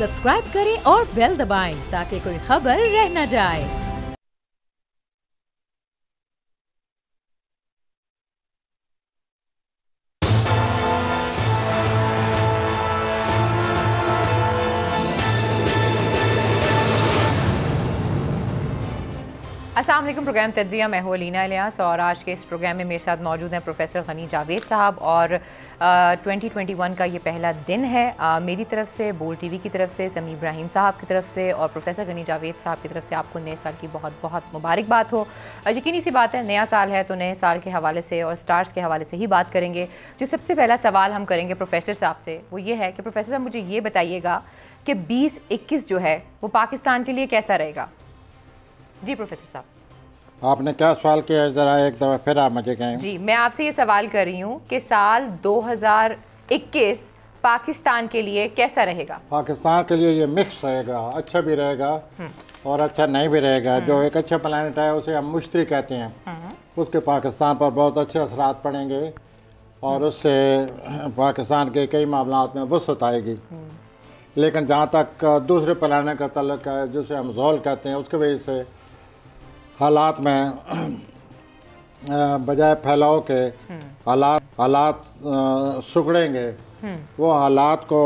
Subscribe करें और bell दबाएं ताकि कोई खबर रह न जाए। अस्सलाम वालेकुम। प्रोग्राम तज्जिया, मैं हूँ अलीना इलियास और आज के इस प्रोग्राम में मेरे साथ मौजूद हैं प्रोफेसर गनी जावेद साहब और 2021 का ये पहला दिन है। मेरी तरफ से, बोल टीवी की तरफ से, समी इब्राहिम साहब की तरफ से और प्रोफेसर गनी जावेद साहब की तरफ से आपको नए साल की बहुत बहुत मुबारकबाद हो। यकीनी सी बात है, नया साल है तो नए साल के हवाले से और स्टार्स के हवाले से ही बात करेंगे। जो सबसे पहला सवाल हम करेंगे प्रोफेसर साहब से वो ये है कि प्रोफेसर साहब मुझे ये बताइएगा कि 2021 जो है वो पाकिस्तान के लिए कैसा रहेगा। जी प्रोफेसर साहब, आपने क्या सवाल किया, ज़रा एक दफ़ा फिर आप मुझे कहें। जी, मैं आपसे ये सवाल कर रही हूँ कि साल 2021 पाकिस्तान के लिए कैसा रहेगा। पाकिस्तान के लिए ये मिक्स रहेगा, अच्छा भी रहेगा और अच्छा नहीं भी रहेगा। जो एक अच्छा प्लानट है उसे हम मुश्तरी कहते हैं, उसके पाकिस्तान पर बहुत अच्छे असरात पड़ेंगे और उससे पाकिस्तान के कई मामलात में वसअत आएगी। लेकिन जहाँ तक दूसरे प्लानट का तल्लुक़ है जिसे हम ज़ोल कहते हैं, उसकी वजह से हालात में बजाय फैलाव के हालात सुकड़ेंगे, वो हालात को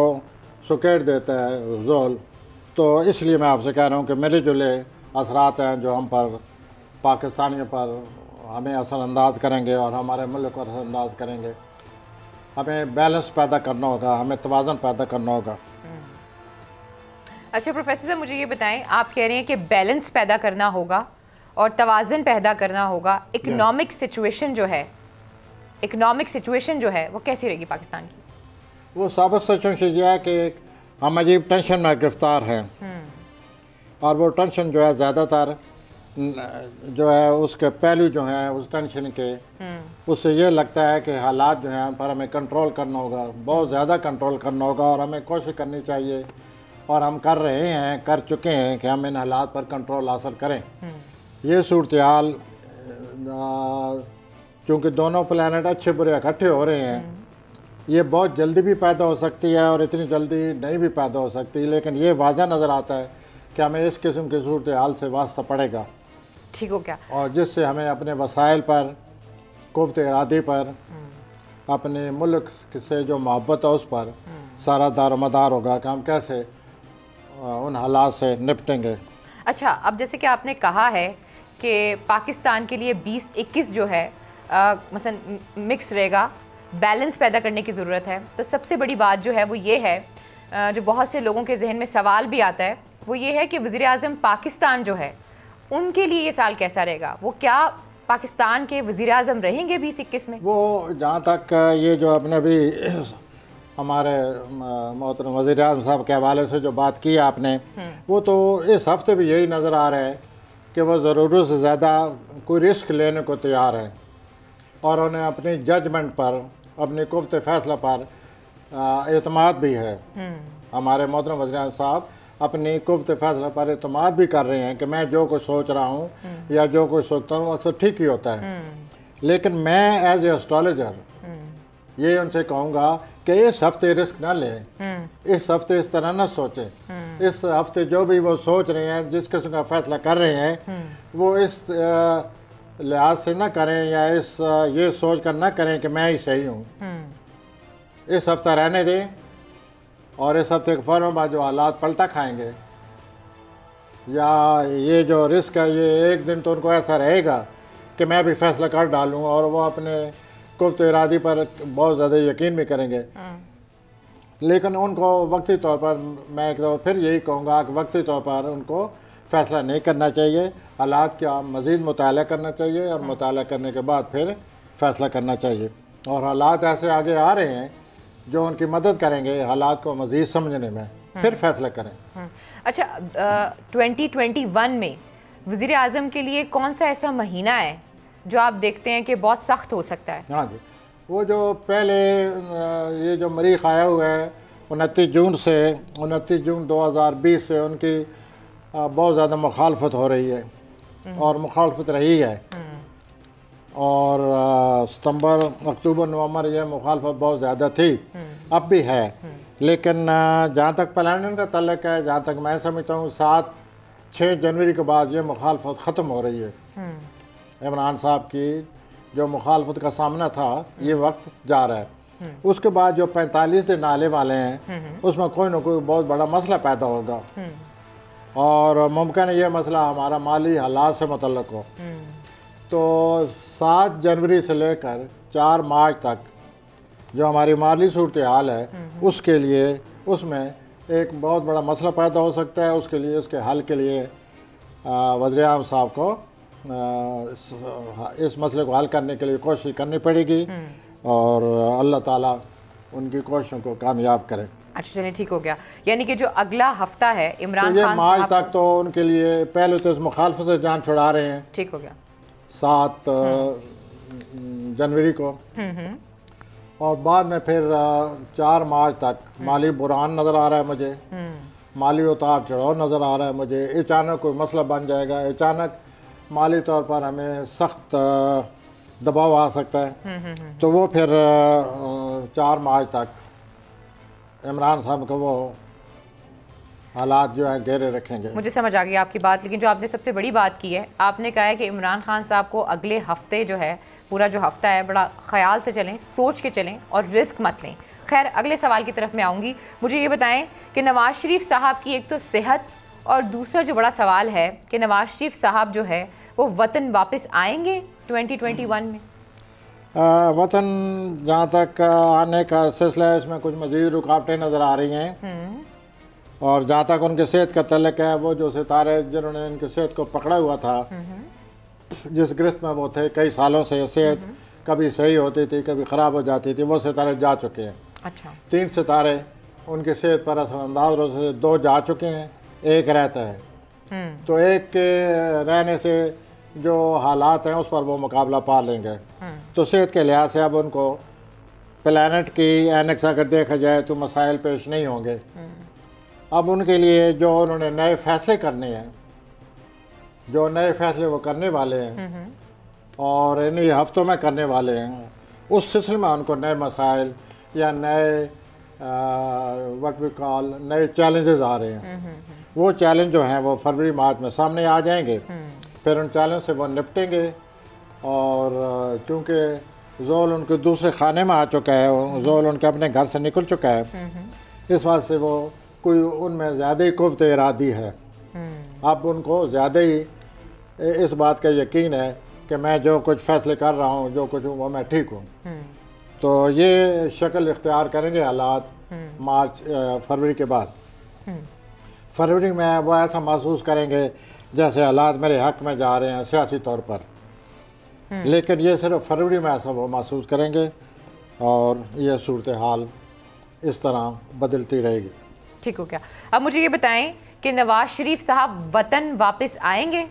सुकेड़ देता है ज़ोल। तो इसलिए मैं आपसे कह रहा हूँ कि मिले जुले असरात हैं जो हम पर, पाकिस्तानियों पर हमें असरअंदाज करेंगे और हमारे मुल्क को असरअंदाज करेंगे। हमें बैलेंस पैदा करना होगा, हमें तवाज़ुन पैदा करना होगा। अच्छा प्रोफेसर साहब, मुझे ये बताएं, आप कह रहे हैं कि बैलेंस पैदा करना होगा और तवाज़ुन पैदा करना होगा। इकोनॉमिक सिचुएशन जो है वो कैसी रहेगी पाकिस्तान की? वो साबिक सिचुएशन यह है कि हम अजीब टेंशन में गिरफ्तार हैं और वो टेंशन जो है ज़्यादातर जो है उसके पहलू जो हैं उस टेंशन के उससे ये लगता है कि हालात जो हैं पर हमें कंट्रोल करना होगा, बहुत ज़्यादा कंट्रोल करना होगा और हमें कोशिश करनी चाहिए और हम कर रहे हैं, कर चुके हैं कि हम इन हालात पर कंट्रोल हासिल करें। ये सूरत हाल चूँकि दोनों प्लानट अच्छे बुरे इकट्ठे हो रहे हैं, ये बहुत जल्दी भी पैदा हो सकती है और इतनी जल्दी नहीं भी पैदा हो सकती, लेकिन ये वाज़ह नज़र आता है कि हमें इस किस्म की सूरत हाल से वास्ता पड़ेगा। ठीक हो क्या? और जिससे हमें अपने वसाइल पर, क़ुव्वत इरादे पर, अपने मुल्क से जो मोहब्बत है उस पर सारा दारोमदार होगा कि हम कैसे उन हालात से निपटेंगे। अच्छा, अब जैसे कि आपने कहा है कि पाकिस्तान के लिए 2021 जो है मसलन मिक्स रहेगा, बैलेंस पैदा करने की ज़रूरत है। तो सबसे बड़ी बात जो है वो ये है, जो बहुत से लोगों के जहन में सवाल भी आता है, वो ये है कि वज़ीर आज़म पाकिस्तान जो है उनके लिए ये साल कैसा रहेगा। वो क्या पाकिस्तान के वज़ीर आज़म रहेंगे 2021 में? वो जहाँ तक ये जो अपने भी हमारे मोहतरम वज़ीर आज़म साहब के हवाले से जो बात की आपने, वो तो इस हफ्ते भी यही नज़र आ रहा है कि वह ज़रूरत से ज़्यादा कोई रिस्क लेने को तैयार है और उन्हें अपनी जजमेंट पर, अपनी क़ुव्वत फ़ैसला पर एतमाद भी है। हमारे मोहतरम वज़ीर आज़म साहब अपनी क़ुव्वत फ़ैसला पर एतमाद भी कर रहे हैं कि मैं जो कुछ सोच रहा हूँ या जो कुछ सोचता हूँ अक्सर ठीक ही होता है। लेकिन मैं एज ए एस्ट्रोलॉजर ये उनसे कहूँगा कि इस हफ्ते रिस्क ना लें, इस हफ्ते इस तरह ना सोचें। इस हफ्ते जो भी वो सोच रहे हैं, जिस किस्म का फ़ैसला कर रहे हैं, वो इस लिहाज से ना करें या इस ये सोच कर ना करें कि मैं ही सही हूँ। इस हफ्ता रहने दें और इस हफ्ते के फ़ौरन बाद जो हालात पलटा खाएंगे या ये जो रिस्क है, ये एक दिन तो उनको ऐसा रहेगा कि मैं भी फ़ैसला कर डालूँ और वो अपने क़ुव्वत इरादी पर बहुत ज़्यादा यकीन भी करेंगे। लेकिन उनको वक्ती तौर पर, मैं एक दफ़ा फिर यही कहूँगा कि वक्ती तौर पर उनको फ़ैसला नहीं करना चाहिए, हालात का मज़ीद मुताला करना चाहिए और मुताला करने के बाद फिर फ़ैसला करना चाहिए। और हालात ऐसे आगे आ रहे हैं जो उनकी मदद करेंगे हालात को मज़ीद समझने में, फिर फ़ैसला करें। अच्छा, 2021 में वज़ीर आज़म के लिए कौन सा ऐसा महीना है जो आप देखते हैं कि बहुत सख्त हो सकता है? हाँ जी, वो जो पहले ये जो मरीख आया हुआ है 29 जून से, 29 जून 2020 से उनकी बहुत ज़्यादा मुखालफत हो रही है और मुखालफत रही है और सितंबर, अक्टूबर, नवंबर ये मुखालफत बहुत ज़्यादा थी, अब भी है। लेकिन जहाँ तक प्लानिंग का तल्लक है, जहाँ तक मैं समझता हूँ 7-6 जनवरी के बाद ये मुखालफत ख़त्म हो रही है। इमरान साहब की जो मुखालफत का सामना था ये वक्त जा रहा है। उसके बाद जो 45 दिन आने वाले हैं उसमें कोई ना कोई बहुत बड़ा मसला पैदा होगा, और मुमकिन है ये मसला हमारा माली हालात से मुतल्लक हो। तो 7 जनवरी से लेकर 4 मार्च तक जो हमारी माली सूरत हाल है उसके लिए, उसमें एक बहुत बड़ा मसला पैदा हो सकता है। उसके लिए, उसके हल के लिए वज़ीर-ए-आज़म साहब को इस मसले को हल करने के लिए कोशिश करनी पड़ेगी, और अल्लाह ताला उनकी कोशिशों को कामयाब करें। अच्छा चलिए, ठीक हो गया। यानी कि जो अगला हफ्ता है इमरान तो ये खान मार्च साहब तक तो उनके लिए पहले तो इस मुखालफत से जान छुड़ा रहे हैं, ठीक हो गया 7 जनवरी को, और बाद में फिर 4 मार्च तक माली बुरहान नज़र आ रहा है मुझे, माली उतार चढ़ाव नज़र आ रहा है मुझे। अचानक कोई मसला बन जाएगा, अचानक माली तौर पर हमें सख्त दबाव आ सकता है, तो वो फिर 4 मार्च तक इमरान साहब को वो हालात जो है घेरे रखेंगे। मुझे समझ आ गई आपकी बात, लेकिन जो आपने सबसे बड़ी बात की है, आपने कहा है कि इमरान खान साहब को अगले हफ्ते जो है, पूरा जो हफ्ता है बड़ा ख्याल से चलें, सोच के चलें और रिस्क मत लें। खैर, अगले सवाल की तरफ मैं आऊँगी। मुझे ये बताएं कि नवाज़ शरीफ साहब की एक तो सेहत, और दूसरा जो बड़ा सवाल है कि नवाज़ शरीफ साहब जो है वो वतन वापस आएंगे 2021 में? वतन जहाँ तक आने का सिलसिला है, इसमें कुछ मज़ीद रुकावटें नज़र आ रही हैं, और जहाँ तक उनके सेहत का तल्लक है, वो जो सितारे जिन्होंने इनकी सेहत को पकड़ा हुआ था, जिस गिरफ्त में वो थे कई सालों से, सेहत कभी सही होती थी कभी ख़राब हो जाती थी, वो सितारे जा चुके हैं। अच्छा, 3 सितारे उनकी सेहत पर असरअंदाज होने से 2 जा चुके हैं, 1 रहता है। तो 1 के रहने से जो हालात हैं उस पर वो मुकाबला पा लेंगे। तो सेहत के लिहाज से अब उनको प्लानट की एनेक्स अगर देखा जाए तो मसाइल पेश नहीं होंगे। अब उनके लिए जो उन्होंने नए फैसले करने हैं, जो नए फैसले वो करने वाले हैं और इन्हीं हफ्तों में करने वाले हैं, उस सिलसिले में उनको नए मसाइल या नए व्हाट वी कॉल नए चैलेंजेस आ रहे हैं। वो चैलेंज जो हैं वो फरवरी मार्च में सामने आ जाएंगे, फिर उन चैलेंज से वो निपटेंगे। और चूँकि जोल उनके दूसरे खाने में आ चुका है, जोल उनके अपने घर से निकल चुका है, इस बात से वो कोई उनमें ज़्यादा ही कुव्वत इरादी है। अब उनको ज़्यादा ही इस बात का यकीन है कि मैं जो कुछ फैसले कर रहा हूँ, जो कुछ हूँ, वो मैं ठीक हूँ। तो ये शक्ल इख्तियार करेंगे हालात मार्च फरवरी के बाद। फरवरी में वो ऐसा महसूस करेंगे जैसे हालात मेरे हक़ में जा रहे हैं सियासी तौर पर, लेकिन ये सिर्फ फरवरी में ऐसा वो महसूस करेंगे, और ये सूरत हाल इस तरह बदलती रहेगी। ठीक हो गया। अब मुझे ये बताएं कि नवाज शरीफ साहब वतन वापस आएंगे?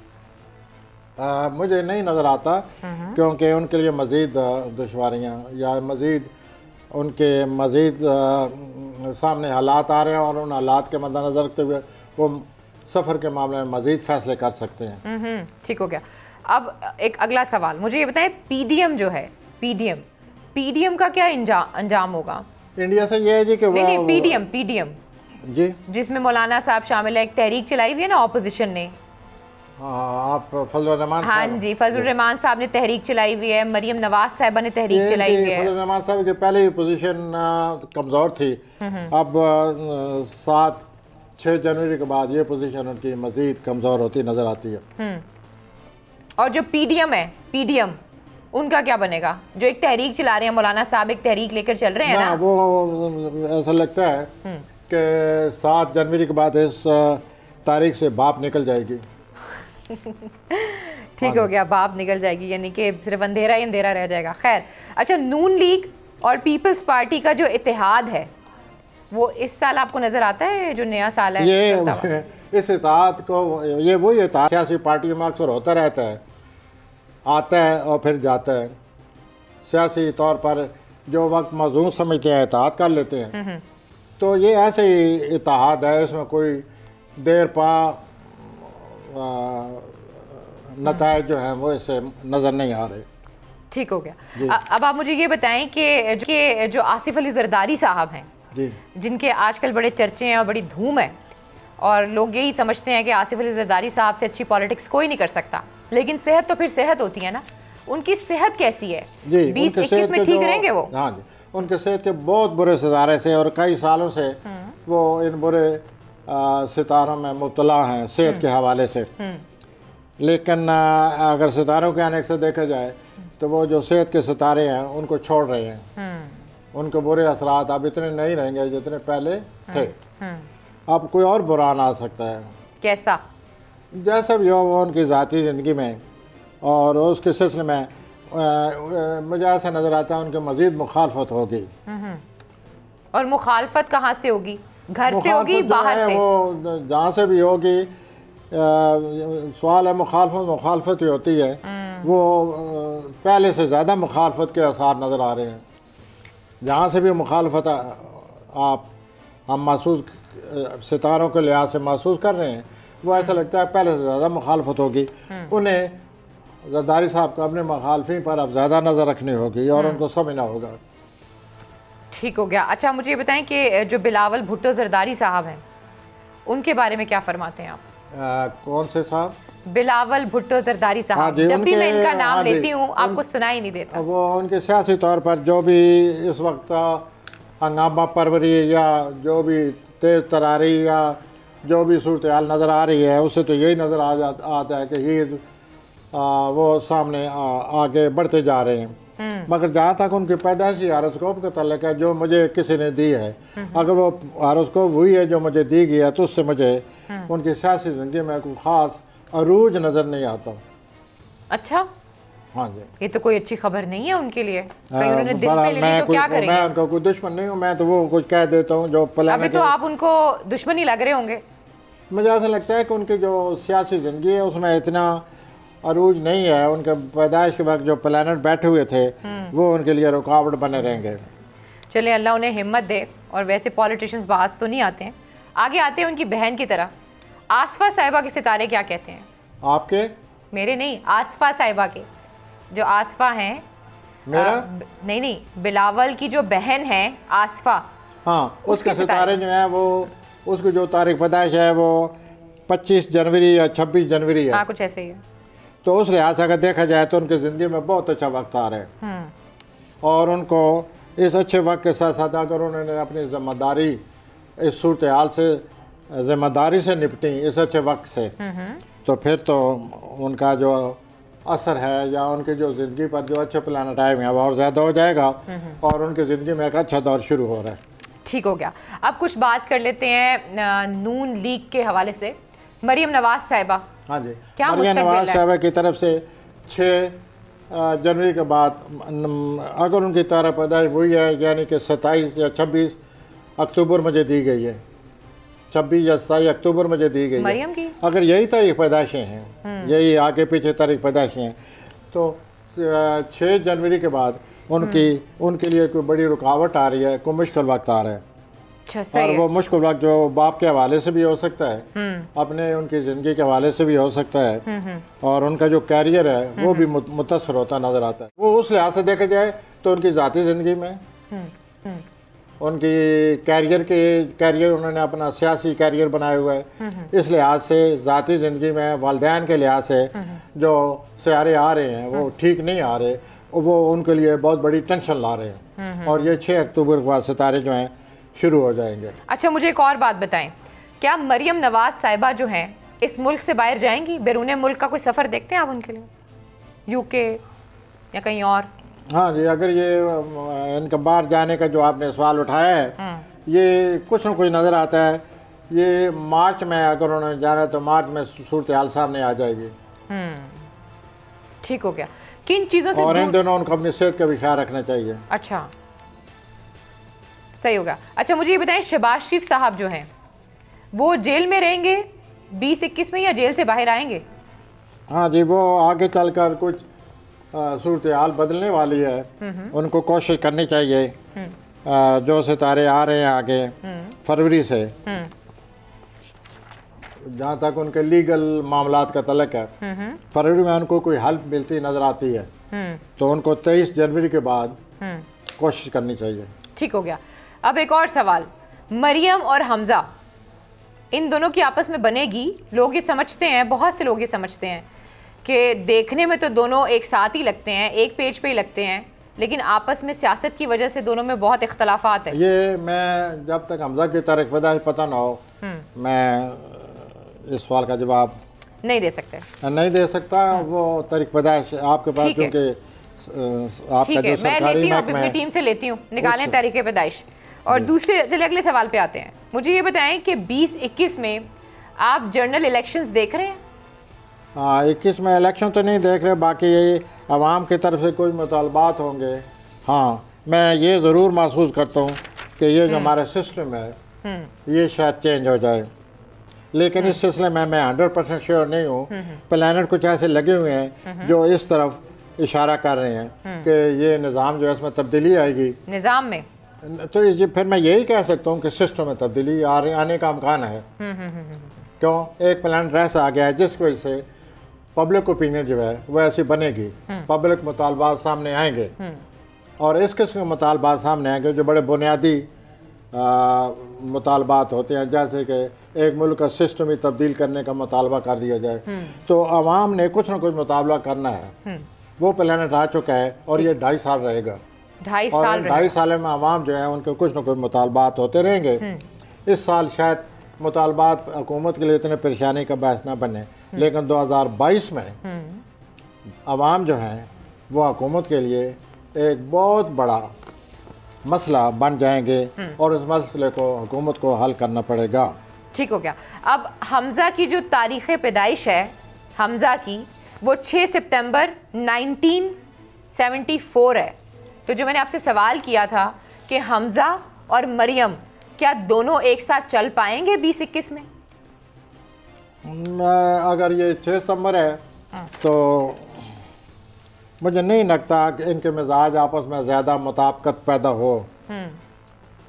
मुझे नहीं नज़र आता, क्योंकि उनके लिए मज़ीद दुश्वारियाँ या मज़ीद उनके मज़ीद सामने हालात आ रहे हैं, और उन हालात के मद्देनज़र रखते हुए वो सफ़र के मामले में मज़ीद फ़ैसले कर सकते हैं। ठीक हो गया। अब एक अगला सवाल, मुझे ये बताएं पीडीएम जो है, पीडीएम का क्या अंजाम होगा? इंडिया से ये है जी कि नहीं, पीडीएम जी, जिसमें मौलाना साहब शामिल है, एक तहरीक चलाई हुई है ना ऑपोजिशन ने। आप फजलुर रहमान? हाँ जी, फजलुर रहमान साहब ने तहरीक चलाई हुई है, मरियम नवाज साहिबा ने तहरीक चलाई हुई है। फजलुर रहमान साहब की पहले ही पोजीशन कमज़ोर थी, अब 7-6 जनवरी के बाद ये पोजीशन उनकी मज़ीद कमज़ोर होती नज़र आती है। और जो पीडीएम उनका क्या बनेगा? जो एक तहरीक चला रहे हैं मौलाना साहब, एक तहरीक लेकर चल रहे हैं ना, वो ऐसा लगता है कि 7 जनवरी के बाद इस तारीख से बाप निकल जाएगी। ठीक हो गया, बाप निकल जाएगी, यानी कि सिर्फ अंधेरा ही अंधेरा रह जाएगा। खैर, अच्छा, नून लीग और पीपल्स पार्टी का जो इत्तेहाद है वो इस साल आपको नज़र आता है? जो नया साल है ये इस इत्तेहाद को, ये वही इत्तेहाद सियासी पार्टियों में अक्सर होता रहता है, आता है और फिर जाता है। सियासी तौर पर जो वक्त मौजूद समझते हैं इत्तेहाद कर लेते हैं, तो ये ऐसे ही इत्तेहाद है, इसमें कोई देर पा नतायज जो हैं वो इससे नज़र नहीं आ रहे। ठीक हो गया। अब आप मुझे ये बताएं कि जो आसिफ अली जरदारी साहब हैं जी, जिनके आजकल बड़े चर्चे हैं और बड़ी धूम है, और लोग यही समझते हैं कि आसिफ अली जरदारी साहब से अच्छी पॉलिटिक्स कोई नहीं कर सकता, लेकिन सेहत तो फिर सेहत होती है ना, उनकी सेहत कैसी है? 20-21 में ठीक रहेंगे वो? हाँ जी, उनके सेहत के बहुत बुरे सितारे से और कई सालों से वो इन बुरे सितारों में मुब्तला हैं सेहत के हवाले से। लेकिन अगर सितारों के आने से देखा जाए तो वो जो सेहत के सितारे हैं उनको छोड़ रहे हैं। उनके बुरे असरात अब इतने नहीं रहेंगे जितने पहले थे। अब कोई और बुरान आ सकता है। कैसा? जैसा भी हो वो उनकी ज़ाती ज़िंदगी में और उसके सिलसिले में मुझे ऐसा नज़र आता है उनके मज़ीद मुखालफत होगी। और मुखालफत कहाँ से होगी? घर से होगी, बाहर से? वो जहाँ से भी होगी, सवाल है मुखालफत ही होती है। वो पहले से ज़्यादा मुखालफत के आसार नज़र आ रहे हैं। जहाँ से भी मुखालफत हम महसूस सितारों के लिहाज से महसूस कर रहे हैं, वो ऐसा लगता है पहले से ज़्यादा मुखालफत होगी। उन्हें जरदारी साहब को अपने मुखालफिन पर अब ज़्यादा नज़र रखनी होगी और उनको समझना होगा। ठीक हो गया। अच्छा, मुझे ये बताएं कि जो बिलावल भुट्टो जरदारी साहब हैं उनके बारे में क्या फरमाते हैं आप? कौन से साहब? बिलावल भुट्टो जरदारी साहब। जब भी मैं इनका नाम लेती हूँ आपको सुनाई नहीं देता। वो उनके सियासी तौर पर जो भी इस वक्त हंगामा परवरी या जो भी तेज़ तरारी या जो भी सूरत हाल नज़र आ रही है, उससे तो यही नज़र आता है कि ये वो सामने आगे बढ़ते जा रहे हैं। मगर जहाँ तक उनकी पैदाइशी हारोस्कोप का तल्लुक है, जो मुझे किसी ने दी है, अगर वो हारोस्कोप हुई है जो मुझे दी गई है, तो उससे मुझे उनकी सियासी ज़िंदगी में कोई ख़ास अरूज नज़र नहीं आता। अच्छा, हाँ जी, ये तो कोई अच्छी खबर नहीं है उनके लिए। उन्होंने दिल पे ले ली तो क्या करेंगे? मैं उनका कोई दुश्मन नहीं हूँ, मैं तो वो कुछ कह देता हूँ जो अभी तो आप उनको दुश्मन ही लग रहे होंगे। मुझे ऐसा लगता है कि उनकी जो सियासी ज़िंदगी है उसमें इतना अरूज नहीं है। उनके पैदाइश के वक्त जो प्लानट बैठे हुए थे वो उनके लिए रुकावट बने रहेंगे। चलिए, अल्लाह उन्हें हिम्मत दे। और वैसे पॉलिटिशियंस बाज तो नहीं आते हैं, आगे आते हैं उनकी बहन की तरह। आसफा साहिबा के सितारे क्या कहते हैं? आपके? मेरे नहीं, आसफा साहिबा के। जो आसफा हैं, मेरा नहीं, बिलावल की जो बहन है आसफा, हाँ, उसके सितारे जो है वो, उसकी जो तारीख पैदाइश है वो 25 जनवरी या 26 जनवरी है। हाँ, कुछ ऐसे ही है। तो उस लिहाज से अगर देखा जाए तो उनकी ज़िंदगी में बहुत अच्छा वक्त आ रहा है और उनको इस अच्छे वक्त के साथ साथ अगर उन्होंने अपनी ज़िम्मेदारी इस सूरत हाल से ज़िम्मेदारी से निपटी इस अच्छे वक्त से, तो फिर तो उनका जो असर है या उनकी जो ज़िंदगी पर जो अच्छे प्लान टाइम है वो और ज़्यादा हो जाएगा और उनकी ज़िंदगी में एक अच्छा दौर शुरू हो रहा है। ठीक हो गया। अब कुछ बात कर लेते हैं नून लीग के हवाले से। मरियम नवाज साहिबा, हाँ जी, क्या मरियम नवाज साहिबा की तरफ से 6 जनवरी के बाद अगर उनकी तारीख पैदाइश हुई है, यानी कि 27 या 26 अक्टूबर मुझे दी गई है, 26 या 27 अक्टूबर मुझे दी गई मरियम है। की अगर यही तारीख पैदाइशें हैं, यही आगे पीछे तारीख पैदाइशें हैं, तो 6 जनवरी के बाद उनके लिए कोई बड़ी रुकावट आ रही है, कोई मुश्किल वक्त आ रहा है। अच्छा, और वो मुश्किल वक्त जो बाप के हवाले से भी हो सकता है, अपने उनकी ज़िंदगी के हवाले से भी हो सकता है और उनका जो कैरियर है वो भी मुतासर होता नज़र आता है। वो उस लिहाज से देखा जाए तो उनकी ज़ाती ज़िंदगी में उनकी कैरियर उन्होंने अपना सियासी कैरियर बनाया हुआ है। इस लिहाज से ज़ाती ज़िंदगी में वालिदैन के लिहाज से जो सितारे आ रहे हैं वो ठीक नहीं आ रहे, वो उनके लिए बहुत बड़ी टेंशन ला रहे हैं और ये 6 अक्टूबर के बाद सितारे जो हैं शुरू हो जाएंगे। अच्छा, मुझे एक और बात बताएं, क्या मरियम नवाज साहिबा जो हैं इस मुल्क से बाहर जाएंगी? बैरून मुल्क का कोई सफ़र देखते हैं आप उनके लिए, यूके या कहीं और? हाँ जी, अगर ये इनका बाहर जाने का जो आपने सवाल उठाया है, ये कुछ न कुछ नज़र आता है। ये मार्च में अगर उन्होंने जाना है तो मार्च में सूरत हाल सामने आ जाएगी। ठीक हो गया। किन चीज़ों से और इन दोनों उनको अपनी सेहत का भी ख्याल रखना चाहिए। अच्छा, सही होगा। अच्छा, मुझे ये बताएं, शहबाज शरीफ साहब जो हैं वो जेल में रहेंगे 2021 में या जेल से बाहर आएंगे? हाँ जी, वो आगे चलकर कुछ सूरत हाल बदलने वाली है। उनको कोशिश करनी चाहिए जो सितारे आ रहे हैं आगे फरवरी से, जहाँ तक उनके लीगल मामलात का तल्लुक है, फरवरी में उनको कोई हेल्प मिलती नज़र आती है तो उनको 23 जनवरी के बाद कोशिश करनी चाहिए। ठीक हो गया। अब एक और सवाल, मरियम और हमजा इन दोनों की आपस में बनेगी? लोग ये समझते हैं, बहुत से लोग ये समझते हैं कि देखने में तो दोनों एक साथ ही लगते हैं, एक पेज पे ही लगते हैं, लेकिन आपस में सियासत की वजह से दोनों में बहुत इख्तलाफात है। ये मैं जब तक हमजा की तारीख पैदाइश पता ना हो मैं इस सवाल का जवाब नहीं दे सकते, नहीं दे सकता। वो तारीख पैदाइश आपके पास, क्योंकि आपका जो मैं लेती हूँ, अपनी टीम से लेती हूँ, निकालें तारीख पैदाइश। और दूसरे, चलिए अगले सवाल पे आते हैं। मुझे ये बताएं कि 2021 में आप जनरल इलेक्शंस देख रहे हैं? हाँ, 21 में इलेक्शन तो नहीं देख रहे, बाकी ये आवाम की तरफ से कोई मुतालबात होंगे। हाँ, मैं ये ज़रूर महसूस करता हूँ कि ये जो हमारा सिस्टम है ये शायद चेंज हो जाए, लेकिन इस सिलसिले में मैं 100% श्योर नहीं हूँ। प्लानट कुछ ऐसे लगे हुए हैं जो इस तरफ इशारा कर रहे हैं कि ये निज़ाम जो है इसमें तब्दीली आएगी। निज़ाम में तो ये फिर मैं यही कह सकता हूँ कि सिस्टम में तब्दीली आने का अमकान है। क्यों? एक प्लानट ऐसा आ गया है जिसकी वजह से पब्लिक ओपिनियन जो है वो ऐसी बनेगी, पब्लिक मुतालबात सामने आएंगे, और इस किस्म के मुतालबात सामने आएंगे जो बड़े बुनियादी मुतालबात होते हैं, जैसे कि एक मुल्क का सिस्टम ही तब्दील करने का मुतालबा कर दिया जाए। तो आवाम ने कुछ ना कुछ मुतालबा करना है। वो प्लानट आ चुका है और ये 2.5 साल रहेगा। 2.5 साल में आवाम जो है उनके कुछ ना कुछ मुतालबात होते रहेंगे। इस साल शायद मुतालबात हुकूमत के लिए इतने परेशानी का बायस ना बने, लेकिन 2022 में आवाम जो हैं वो हुकूमत के लिए एक बहुत बड़ा मसला बन जाएंगे और इस मसले को हुकूमत को हल करना पड़ेगा। ठीक हो गया। अब हमजा की जो तारीख़ पैदाइश है हमजा की, वो 6 सितंबर 1974 है। तो जो मैंने आपसे सवाल किया था कि हमजा और मरियम क्या दोनों एक साथ चल पाएंगे 2021 में? अगर ये 6 सितंबर है तो मुझे नहीं लगता कि इनके मिजाज आपस में ज़्यादा मुताबिकत पैदा हो।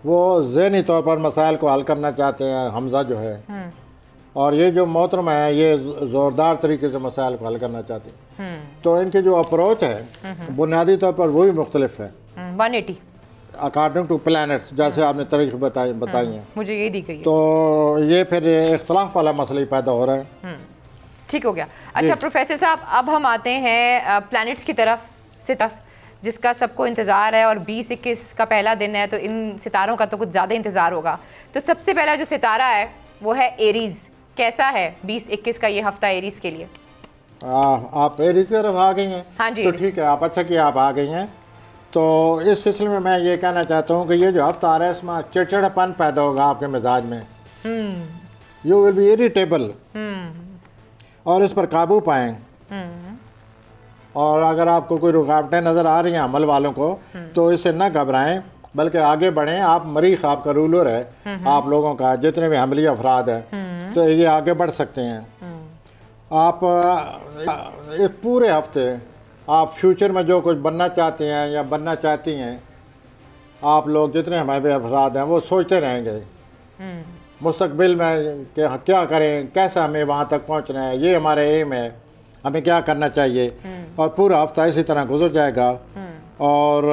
वो ज़हनी तौर पर मसाइल को हल करना चाहते हैं हमजा जो है, और ये जो मोहतरमा है ये ज़ोरदार तरीके से मसाइल को हल करना चाहते हैं। तो इनकी जो अप्रोच है बुनियादी तौर पर वही मुख्तलिफ है 180 अकॉर्डिंग टू प्लैनेट्स, जैसे आपने तारीख बताई हैं। मुझे ये दी गई है। तो ये फिर इख्तलाफ वाला मसला ही पैदा हो रहा है। ठीक हो गया। अच्छा प्रोफेसर साहब, अब हम आते हैं प्लैनेट्स की तरफ जिसका सबको इंतज़ार है, और 2021 का पहला दिन है तो इन सितारों का तो कुछ ज़्यादा इंतज़ार होगा। तो सबसे पहला जो सितारा है वो है एरीज़। कैसा है 2021 का ये हफ्ता एरीज़ के लिए? आप एरीज़ की तरफ आ गई हैं? हाँ जी। तो ठीक है, आप अच्छा किया आप आ गई हैं। तो इस सिलसिले में मैं ये कहना चाहता हूँ कि ये जो हफ्ता आ रहा है इसमें चिड़चिड़ापन पैदा होगा आपके मिजाज में। यू विल बी इरिटेबल और इस पर काबू पाएँ। और अगर आपको कोई रुकावटें नज़र आ रही हैं अमल वालों को तो इससे न घबराएं, बल्कि आगे बढ़ें। आप मरीख आपका रूलर है, आप लोगों का जितने भी हमली अफराद हैं तो ये आगे बढ़ सकते हैं। आप एक पूरे हफ्ते आप फ्यूचर में जो कुछ बनना चाहते हैं या बनना चाहती हैं, आप लोग जितने हमारे अफराद हैं वो सोचते रहेंगे मुस्तकबिल में कि क्या करें, कैसे हमें वहाँ तक पहुँचना है, ये हमारा एम है, हमें क्या करना चाहिए। और पूरा हफ्ता इसी तरह गुजर जाएगा और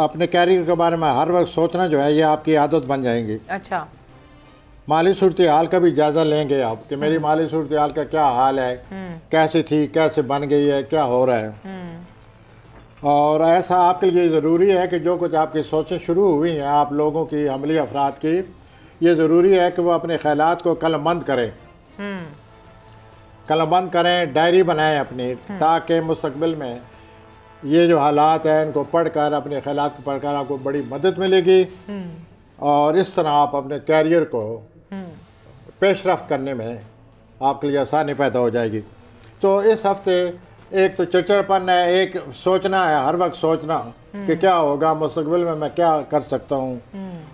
अपने कैरियर के बारे में हर वक्त सोचना जो है ये आपकी आदत बन जाएंगी। अच्छा। माली सूरत हाल का भी जायज़ा लेंगे आप कि मेरी माली सूरत हाल का क्या हाल है, कैसी थी, कैसे बन गई है, क्या हो रहा है। और ऐसा आपके लिए ज़रूरी है कि जो कुछ आपकी सोचें शुरू हुई हैं आप लोगों की हमली अफराद की, ये ज़रूरी है कि वो अपने ख्यालात को कलमबंद करें, कलमबंद करें, डायरी बनाएं अपनी, ताकि मुस्तकबिल में ये जो हालात हैं इनको पढ़कर, अपने ख्यालात को पढ़कर आपको बड़ी मदद मिलेगी और इस तरह आप अपने कैरियर को पेशरफ्त करने में आपके लिए आसानी पैदा हो जाएगी। तो इस हफ्ते एक तो चिड़चिड़पन है, एक सोचना है, हर वक्त सोचना कि क्या होगा मुस्तकबिल में, मैं क्या कर सकता हूँ।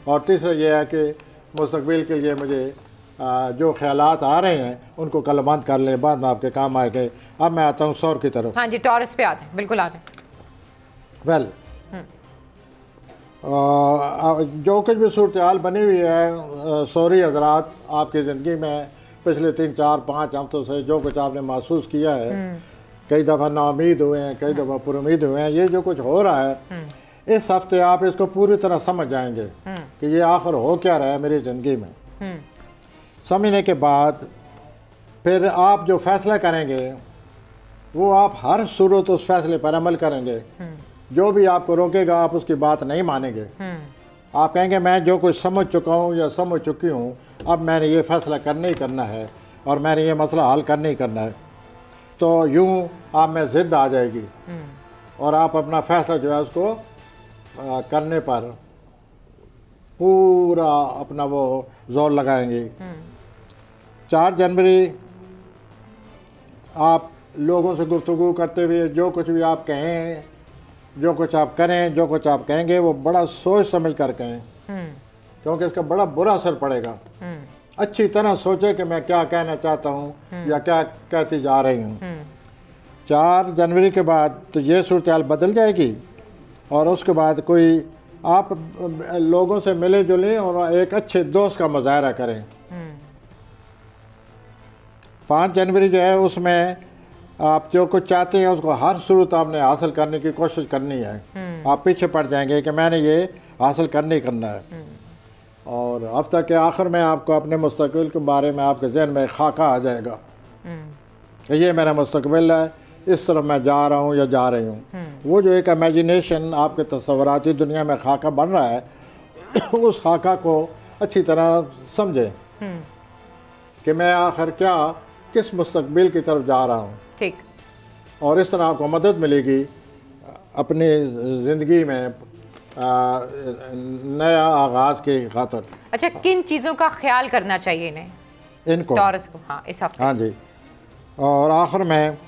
और तीसरा ये है कि मुस्तकबिल के लिए मुझे जो ख्यालात आ रहे हैं उनको कलमबंद कर लें, बाद में आपके काम आएंगे। अब मैं आता हूँ सौर की तरफ। हाँ जी, टॉरस पे आते हैं, बिल्कुल आते हैं। वेल जो कुछ भी सूरत हाल बनी हुई है सौरी हजरात आपकी ज़िंदगी में पिछले 3, 4, 5 हफ्तों से जो कुछ आपने महसूस किया है कई दफ़ा नाउमीद हुए हैं, कई दफ़ा पुरुमीद हुए हैं। ये जो कुछ हो रहा है इस हफ्ते आप इसको पूरी तरह समझ जाएंगे कि ये आखिर हो क्या रहा है मेरी ज़िंदगी में। समझने के बाद फिर आप जो फैसला करेंगे वो आप हर सूरत उस फैसले पर अमल करेंगे। जो भी आपको रोकेगा आप उसकी बात नहीं मानेंगे। आप कहेंगे मैं जो कुछ समझ चुका हूँ या समझ चुकी हूँ, अब मैंने ये फैसला करना ही करना है और मैंने ये मसला हल करना ही करना है। तो यूँ आप में ज़िद आ जाएगी और आप अपना फैसला जो है उसको करने पर पूरा अपना वो जोर लगाएंगे। 4 जनवरी आप लोगों से गुफ्तगू करते हुए जो कुछ भी आप कहें, जो कुछ आप करें, जो कुछ आप कहेंगे वो बड़ा सोच समझ कर कहें, क्योंकि इसका बड़ा बुरा असर पड़ेगा। अच्छी तरह सोचे कि मैं क्या कहना चाहता हूँ या क्या कहती जा रही हूँ। 4 जनवरी के बाद तो ये सूरत हाल बदल जाएगी और उसके बाद कोई आप लोगों से मिले जुलें और एक अच्छे दोस्त का मुजाहरा करें। 5 जनवरी जो है उसमें आप जो कुछ चाहते हैं उसको हर सूरत आपने हासिल करने की कोशिश करनी है। आप पीछे पड़ जाएंगे कि मैंने ये हासिल करना ही करना है। और हफ्ते के आखिर में आपको अपने मुस्तकबिल के बारे में आपके जहन में खाका आ जाएगा कि ये मेरा मुस्तकबिल है, इस तरफ मैं जा रहा हूँ या जा रही हूँ। वो जो एक इमेजिनेशन आपके तस्वुराती दुनिया में खाका बन रहा है उस खाका को अच्छी तरह समझें कि मैं आखिर क्या किस मुस्तकबिल की तरफ जा रहा हूँ। ठीक। और इस तरह आपको मदद मिलेगी अपनी ज़िंदगी में नया आगाज़ की खातर। अच्छा, किन चीज़ों का ख्याल करना चाहिए इन्हें, इनको टॉरस को? हाँ, इस हफ्ते। हाँ जी। और आखिर में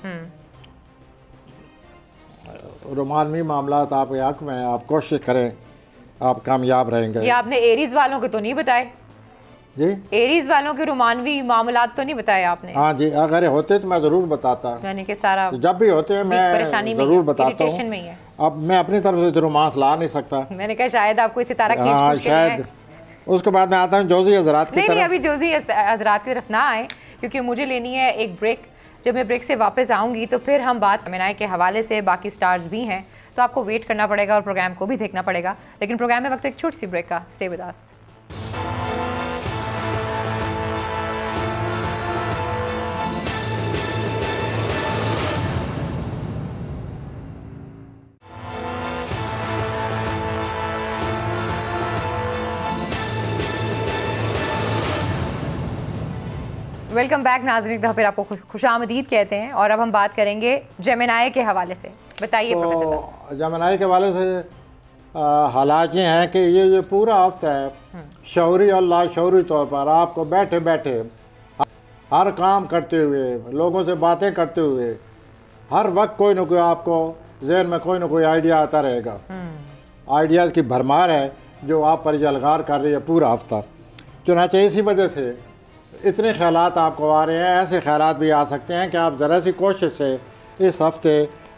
रोमानवी मामलात आपके हक़ में, आप कोशिश करें, आप कामयाब रहेंगे। ये आपने एरीज वालों के तो नहीं बताए जी? एरीज वालों के रोमानवी मामलात तो नहीं बताए आपने? हाँ जी, अगर होते तो मैं ज़रूर बताता। यानी कि सारा जब भी होते हैं मैं ज़रूर बताता हूँ। में ही है। अब मैं अपनी तरफ से तो रोमांस ला नहीं सकता। मैंने कहा शायद आपको इसे तारा खींच हाँ खींच के ले आए। उसके बाद मैं आता हूँ जोजी हजरात की तरफ। नहीं, अभी जोजी हजरात की तरफ ना आए क्योंकि मुझे लेनी है एक ब्रेक। जब मैं ब्रेक से वापस आऊँगी तो फिर हम बात मीनाय के हवाले से, बाकी स्टार्स भी हैं तो आपको वेट करना पड़ेगा और प्रोग्राम को भी देखना पड़ेगा। लेकिन प्रोग्राम में वक्त एक छोटी सी ब्रेक का। Stay with us. Welcome back नाज़रीन, फिर आपको खुशामदीद कहते हैं और अब हम बात करेंगे जेमिनाई के हवाले से। बताइए प्रोफेसर साहब। जेमिनाई के हवाले से हालात ये हैं कि ये पूरा हफ्ता है शौरी और लाशौरी तौर पर आपको बैठे बैठे हर काम करते हुए, लोगों से बातें करते हुए, हर वक्त कोई ना कोई आपको जहन में कोई ना कोई आइडिया आता रहेगा। आइडियाज़ की भरमार है जो आप पर जलगार कर रही है पूरा हफ्ता। चुनांचे इसी वजह से इतने ख़यालात आपको आ रहे हैं। ऐसे ख़यालात भी आ सकते हैं कि आप ज़रा सी कोशिश से इस हफ्ते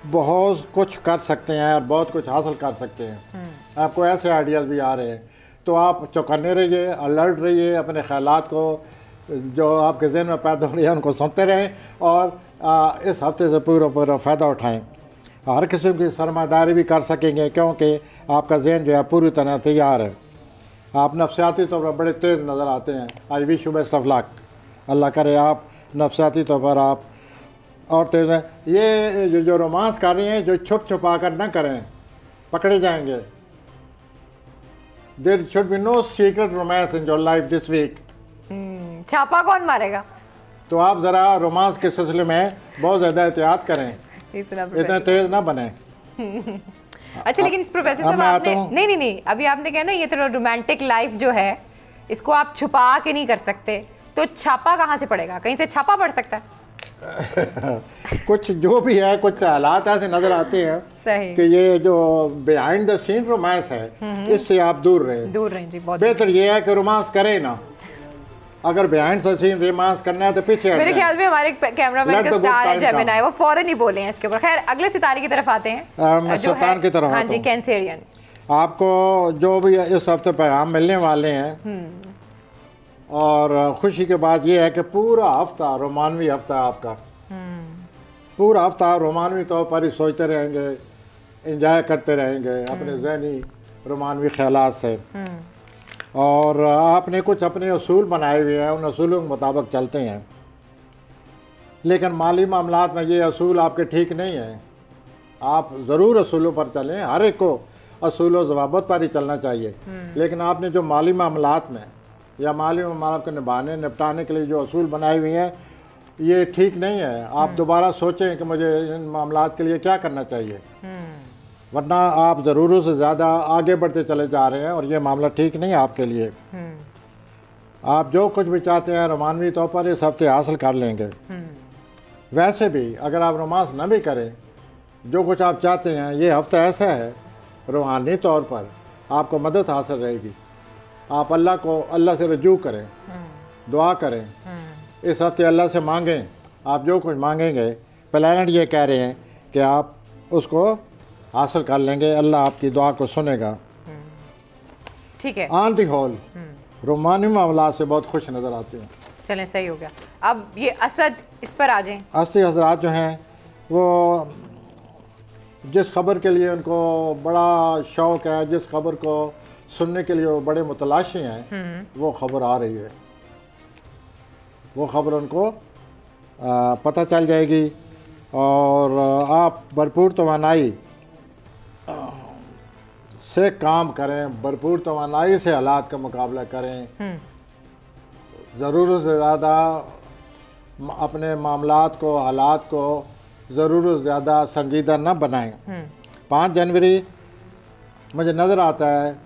बहुत कुछ कर सकते हैं और बहुत कुछ हासिल कर सकते हैं। आपको ऐसे आइडियाज़ भी आ रहे हैं तो आप चौकन्ने रहिए, अलर्ट रहिए, अपने ख़यालात को जो आपके जहन में पैदा हो रही है उनको सुनते रहें और इस हफ्ते से पूरा फ़ायदा उठाएँ। हर किस्म की सरमादारी भी कर सकेंगे क्योंकि आपका जहन जो है पूरी तरह तैयार है। आप नफसियाती तौर पर बड़े तेज़ नज़र आते हैं। I wish you best of luck. अल्लाह करे आप नफसियाती तौर पर आप और तेज़ हैं। ये जो रोमांस कर रही हैं जो छुप छुपा कर न करें, पकड़े जाएंगे। There should be no secret romance in your life this week. छापा कौन मारेगा? तो आप ज़रा रोमांस के सिलसिले में बहुत ज़्यादा एहतियात करें, इतने तेज़ ना बने। अच्छा, लेकिन इस प्रोफेसर साहब आपने नहीं अभी आपने कहा ना ये थोड़ा रोमांटिक लाइफ जो है इसको आप छुपा के नहीं कर सकते, तो छापा कहाँ से पड़ेगा? कहीं से छापा पड़ सकता है? कुछ जो भी है, कुछ हालात ऐसे नजर आते हैं सही कि ये जो बिहाइंड द सीन रोमांस है इससे आप दूर रहें जी। बहुत बेहतर ये है कि रोमांस करें ना। अगर बिहाइंड द सीन रोमांस करना है तो पीछे मेरे ख्याल में हमारे कैमरामैन का स्टार है जेमिनाई, वो फौरन ही बोले हैं इसके ऊपर। खैर, अगले सितारे की तरफ आते हैं जो है की तरफ। हाँ जी, कैंसेरियन। आपको जो भी इस हफ्ते पैगाम मिलने वाले हैं और खुशी की बात यह है कि पूरा हफ्ता रोमानवी हफ्ता आपका, पूरा हफ्ता रोमानवी तौर पर ही सोचते रहेंगे, इंजॉय करते रहेंगे अपने जहनी रोमानवी ख्यालात से। और आपने कुछ अपने असूल बनाए हुए हैं, उन असूलों के मुताबिक चलते हैं, लेकिन माली मामलात में ये असूल आपके ठीक नहीं हैं। आप ज़रूर असूलों पर चलें, हर एक को असूल व ज़वाबत पर ही चलना चाहिए, लेकिन आपने जो माली मामलात में या माली मामलात को निपटाने के लिए जो असूल बनाए हुए हैं ये ठीक नहीं है। आप दोबारा सोचें कि मुझे इन मामलात के लिए क्या करना चाहिए, वरना आप ज़रूरत से ज़्यादा आगे बढ़ते चले जा रहे हैं और ये मामला ठीक नहीं है आपके लिए। आप जो कुछ भी चाहते हैं रोमानवी तौर पर इस हफ्ते हासिल कर लेंगे। वैसे भी अगर आप रोमांस न भी करें, जो कुछ आप चाहते हैं ये हफ्ता ऐसा है रूहानी तौर पर आपको मदद हासिल रहेगी। आप अल्लाह से रजू करें, दुआ करें, इस हफ्ते अल्लाह से मांगें। आप जो कुछ मांगेंगे प्लानट ये कह रहे हैं कि आप उसको हासिल कर लेंगे, अल्लाह आपकी दुआ को सुनेगा। ठीक है। ऑन दी होल रोमानी मामला से बहुत खुश नज़र आते हैं। चलें, सही हो गया। अब ये असद, इस पर आ जाएं। असदी हजरात जो हैं वो जिस खबर के लिए उनको बड़ा शौक़ है, जिस खबर को सुनने के लिए वो बड़े मुतलाशी हैं, वो खबर आ रही है। वो खबर उनको पता चल जाएगी और आप भरपूर तवानाई से काम करें, भरपूर तवानाई से हालात का मुकाबला करें। ज़रूरत से ज़्यादा अपने मामलात को, हालात को ज़रूरत से ज़्यादा संजीदा न बनाएं। 5 जनवरी मुझे नज़र आता है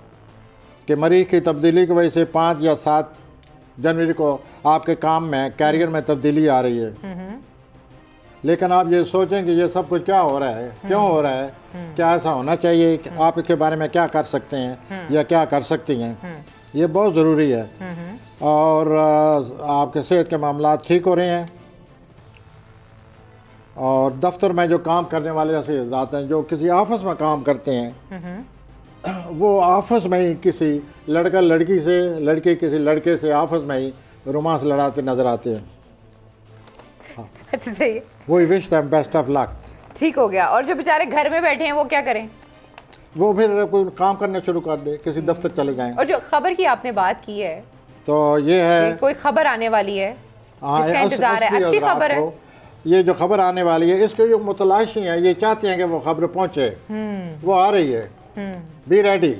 कि मरीज़ की तब्दीली की वजह से 5 या 7 जनवरी को आपके काम में, कैरियर में तब्दीली आ रही है। लेकिन आप ये सोचें कि ये सब कुछ क्या हो रहा है, क्यों हो रहा है, क्या ऐसा होना चाहिए, आप इसके बारे में क्या कर सकते हैं या क्या कर सकती हैं, ये बहुत ज़रूरी है। और आपके सेहत के मामला ठीक हो रहे हैं और दफ्तर में जो काम करने वाले ऐसे हज़रात हैं जो किसी ऑफिस में काम करते हैं, वो ऑफिस में ही किसी लड़का लड़की से, लड़के किसी लड़के से ऑफिस में ही रोमांस लड़ाते नज़र आते हैं। अच्छा, सही है। वही wish them best of luck. ठीक हो गया। और जो बेचारे घर में बैठे हैं वो क्या करें? वो फिर कोई काम करने शुरू कर दे, किसी दफ्तर चले जाएं। और जो खबर की आपने बात की है तो ये है कोई खबर आने वाली है जिसका इंतजार है, अच्छी खबर है। ये जो खबर आने वाली है इसके जो मुतलाशी हैं ये चाहते हैं कि वो खबर पहुँचे, वो आ रही है, बी रेडी।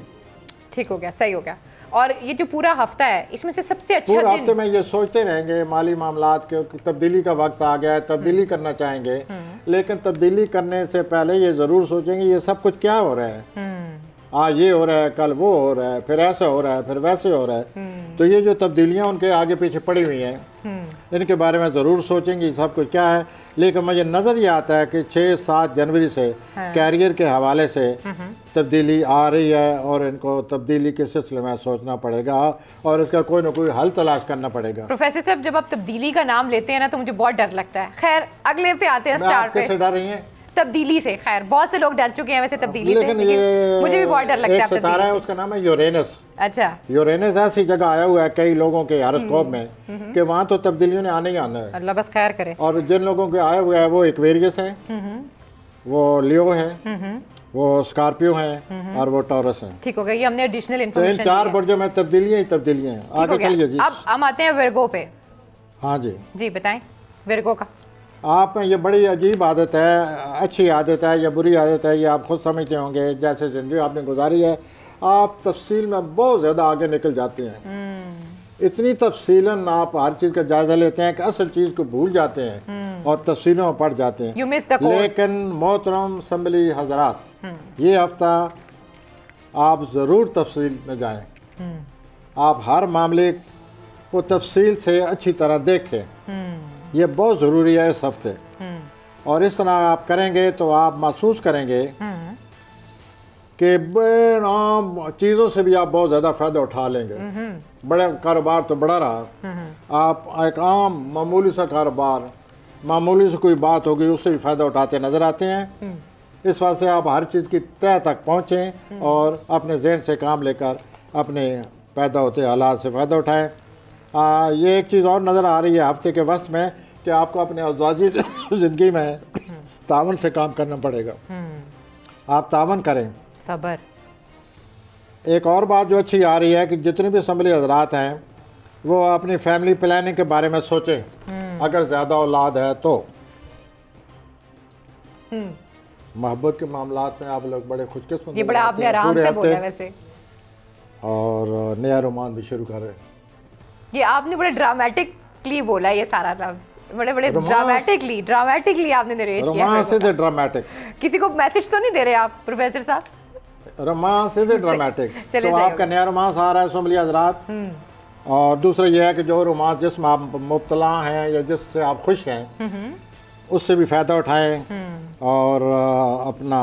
ठीक हो गया, सही हो गया। और ये जो पूरा हफ्ता है इसमें से सबसे अच्छा पूरा दिन, हफ्ते में ये सोचते रहेंगे माली मामलात के तब्दीली का वक्त आ गया है, तब्दीली करना चाहेंगे, लेकिन तब्दीली करने से पहले ये ज़रूर सोचेंगे ये सब कुछ क्या हो रहा है। आज ये हो रहा है, कल वो हो रहा है, फिर ऐसा हो रहा है, फिर वैसे हो रहा है। तो ये जो तब्दीलियाँ उनके आगे पीछे पड़ी हुई हैं इनके बारे में ज़रूर सोचेंगे सब कुछ क्या है। लेकिन मुझे नज़र ये आता है कि 6-7 जनवरी से कैरियर के हवाले से तब्दीली आ रही है और इनको तब्दीली के सिलसिले में सोचना पड़ेगा और इसका कोई ना कोई हल तलाश करना पड़ेगा। प्रोफेसर साहब, जब आप तब्दीली का नाम लेते हैं ना तो मुझे बहुत डर लगता है। खैर, अगले पे आते हैं स्टार पे। कैसे डर रही हैं? तब्दीली से। खैर, बहुत से लोग डर चुके हैं वैसे तब्दीली से, लेकिन मुझे भी बहुत डर लगता है। एक सितारा है, उसका नाम है यूरेनस। अच्छा। यूरेनस ऐसी जगह आया हुआ है कई लोगों के हॉरोस्कोप में कि वहाँ तो तब्दीलियों ने आने ही आना है। अल्लाह बस खैर करे। और जिन लोगों के आया हुआ है वो एक्वेरियस है, वो लियो है, वो स्कॉर्पियो है और वो टॉरस है। ठीक हो गया, ये हमने एडिशनल तो इन्फॉर्मेशन। इन 4 बुर्जों में तब्दीलियाँ ही तब्दीलियाँ हैं। आगे चलिए जी। अब हम आते हैं विर्गो पे। हाँ जी जी बताएं विर्गो का। आप में ये बड़ी अजीब आदत है, अच्छी आदत है या बुरी आदत है ये आप खुद समझते होंगे। जैसे ज़िंदगी आपने गुजारी है आप तफसील में बहुत ज़्यादा आगे निकल जाते हैं। इतनी तफसीलन आप हर चीज़ का जायज़ा लेते हैं कि असल चीज़ को भूल जाते हैं और तफसीलों में पढ़ जाते हैं। लेकिन मोहतरम असम्बली हजरात, ये हफ्ता आप ज़रूर तफसील में जाएं। आप हर मामले को तफसील से अच्छी तरह देखें, ये बहुत ज़रूरी है इस हफ्ते। और इस तरह आप करेंगे तो आप महसूस करेंगे कि आम चीज़ों से भी आप बहुत ज़्यादा फ़ायदा उठा लेंगे। बड़ा कारोबार तो बड़ा रहा, आप एक आम मामूली सा कारोबार, मामूली से कोई बात होगी उससे भी फ़ायदा उठाते नज़र आते हैं। इस वास्ते आप हर चीज़ की तह तक पहुँचें और अपने जहन से काम लेकर अपने पैदा होते हालात से फ़ायदा उठाएँ। ये एक चीज़ और नज़र आ रही है हफ्ते के वक्त में कि आपको अपने अज़वाजी ज़िंदगी में तावन से काम करना पड़ेगा। आप तावन करें, सब्र। एक और बात जो अच्छी आ रही है कि जितने भी असम्बली हजरात हैं वो अपनी फैमिली प्लानिंग के बारे में सोचें। अगर ज़्यादा औलाद है तो मोहब्बत के मामलात में आप लोग बड़े खुशकिस्मत, ये बड़ा आपने आराम से बोला वैसे, और नया रोमान भी शुरू कर रहे हैं। ये आपने बड़े ड्रामेटिकली बोला ये सारा लफ्ज, बड़े बड़े ड्रामेटिकली आपने नरेट किया। Romance is dramatic. किसी को मैसेज तो नहीं दे रहे आप प्रोफेसर साहब? Romance is dramatic. चले तो आपका नया रोमांस आ रहा है असम्बली हजरात। और दूसरा यह है कि जो रोमांस जिसमें आप मुब्तला हैं या जिससे आप खुश हैं उससे भी फ़ायदा उठाएं। और अपना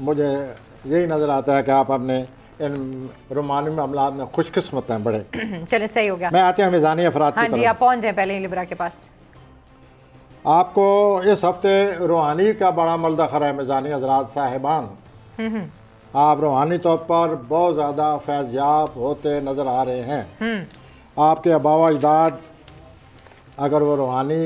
मुझे यही नज़र आता है कि आप अपने इन रोमानी मामलात में खुशकिस्मत हैं बड़े। चलिए सही हो गया। मैं आती हूँ मिज़ानी अफराद हाँ की जी, तरफ। आप पहुँच जाएं पहले ही लिब्रा के पास। आपको इस हफ्ते रूहानी का बड़ा मल्दखर है मिज़ानी हजरात साहिबान। आप रूहानी तौर पर बहुत ज़्यादा फैज़याब होते नज़र आ रहे हैं। आपके आबा अजदाद अगर वो रूहानी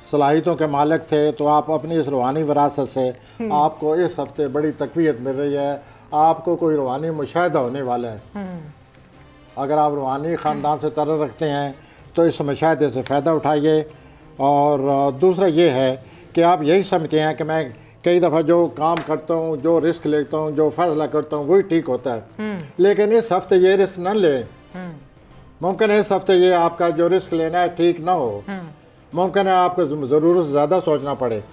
सलाहियतों के मालिक थे तो आप अपनी इस रूहानी विरासत से आपको इस हफ्ते बड़ी तकवीत मिल रही है। आपको कोई रूहानी मुशाहिदा होने वाला है। अगर आप रूहानी ख़ानदान से तरह रखते हैं तो इस मुशाहिदे से फ़ायदा उठाइए। और दूसरा ये है कि आप यही समझते हैं कि मैं कई दफ़ा जो काम करता हूँ, जो रिस्क लेता हूँ, जो फैसला करता हूँ वही ठीक होता है, लेकिन इस हफ्ते ये रिस्क न लें। मुमकिन है इस हफ्ते ये आपका जो रिस्क लेना है ठीक ना हो। मुमकिन है आपको ज़रूरत से ज़्यादा सोचना पड़े।